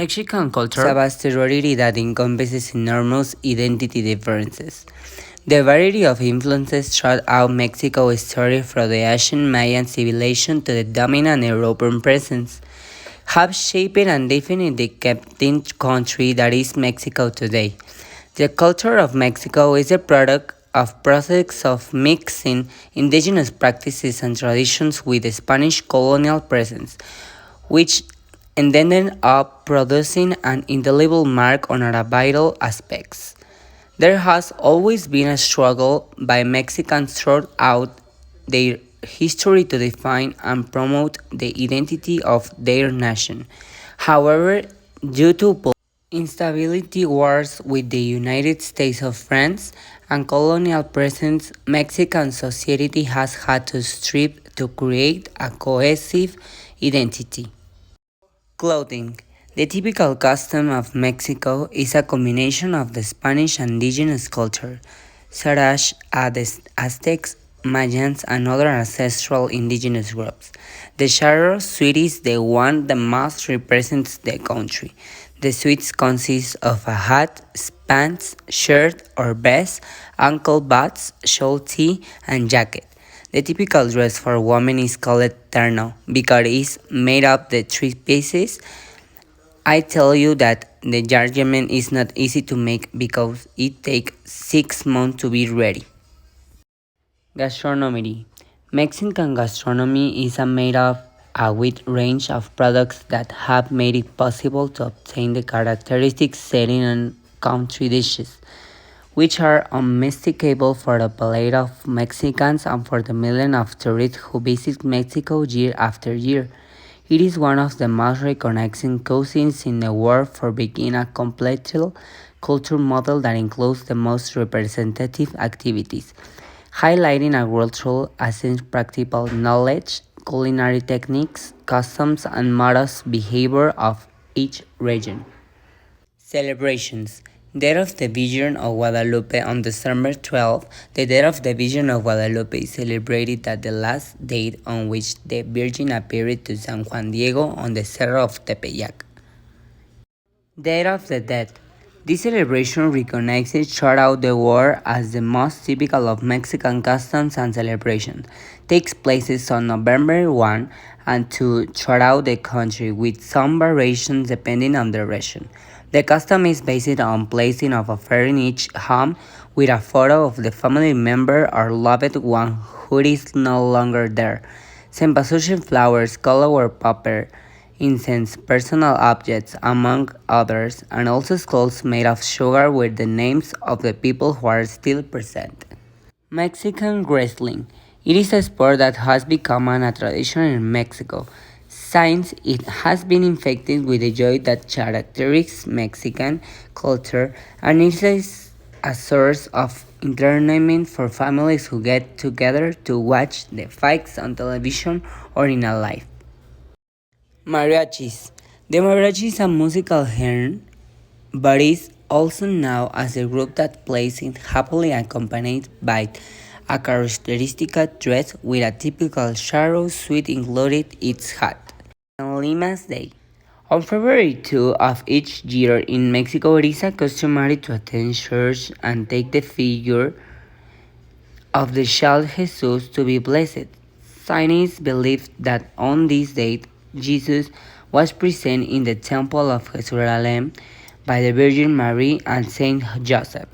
Mexican culture is a vast territory that encompasses enormous identity differences. The variety of influences throughout Mexico's story from the ancient Mayan civilization to the dominant European presence have shaped and defined the captain country that is Mexico today. The culture of Mexico is a product of process of mixing indigenous practices and traditions with the Spanish colonial presence, which ended up producing an indelible mark on our vital aspects. There has always been a struggle by Mexicans throughout their history to define and promote the identity of their nation. However, due to instability, wars with the United States of France, and colonial presence, Mexican society has had to strive to create a cohesive identity. Clothing. The typical custom of Mexico is a combination of the Spanish and indigenous culture, such as the Aztecs, Mayans, and other ancestral indigenous groups. The charro suit is the one that most represents the country. The suit consists of a hat, pants, shirt or vest, ankle boots, shawl tee, and jacket. The typical dress for women is called terno because it is made of the three pieces. I tell you that the garment is not easy to make because it takes 6 months to be ready. Gastronomy. Mexican gastronomy is made of a wide range of products that have made it possible to obtain the characteristic setting on country dishes, which are unmistakable for the palate of Mexicans and for the millions of tourists who visit Mexico year after year. It is one of the most recognizing cuisines in the world for being a complete culture model that includes the most representative activities, highlighting a cultural essence, practical knowledge, culinary techniques, customs, and modest behavior of each region. Celebrations. Day of the Virgin of Guadalupe on December 12th. The Day of the Virgin of Guadalupe is celebrated at the last date on which the Virgin appeared to San Juan Diego on the Cerro of Tepeyac. Day of the Dead. This celebration recognizes throughout the world as the most typical of Mexican customs and celebrations. Takes place on November 1 and 2 throughout the country with some variations depending on the region. The custom is based on placing of a fire in each home with a photo of the family member or loved one who is no longer there. Cempasúchil flowers, colored paper, incense, personal objects, among others, and also skulls made of sugar with the names of the people who are still present. Mexican wrestling. It is a sport that has become a tradition in Mexico, since it has been infected with the joy that characterizes Mexican culture and is a source of entertainment for families who get together to watch the fights on television or in a live. Mariachis. The mariachi is a musical genre, but is also known as a group that plays it happily accompanied by a characteristic dress with a typical charro suit included its hat. And Lima's Day. On February 2 of each year in Mexico, it is customary to attend church and take the figure of the child Jesus to be blessed. Scientists believe that on this date, Jesus was present in the Temple of Jerusalem by the Virgin Mary and Saint Joseph.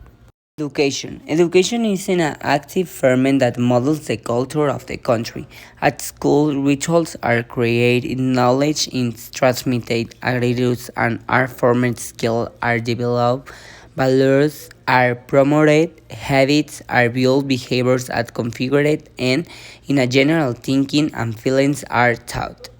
Education. Education is an active ferment that models the culture of the country. At school, rituals are created, knowledge is transmitted, attitudes and art formed skills are developed, values are promoted, habits are built, behaviors are configured, and in a general thinking and feelings are taught.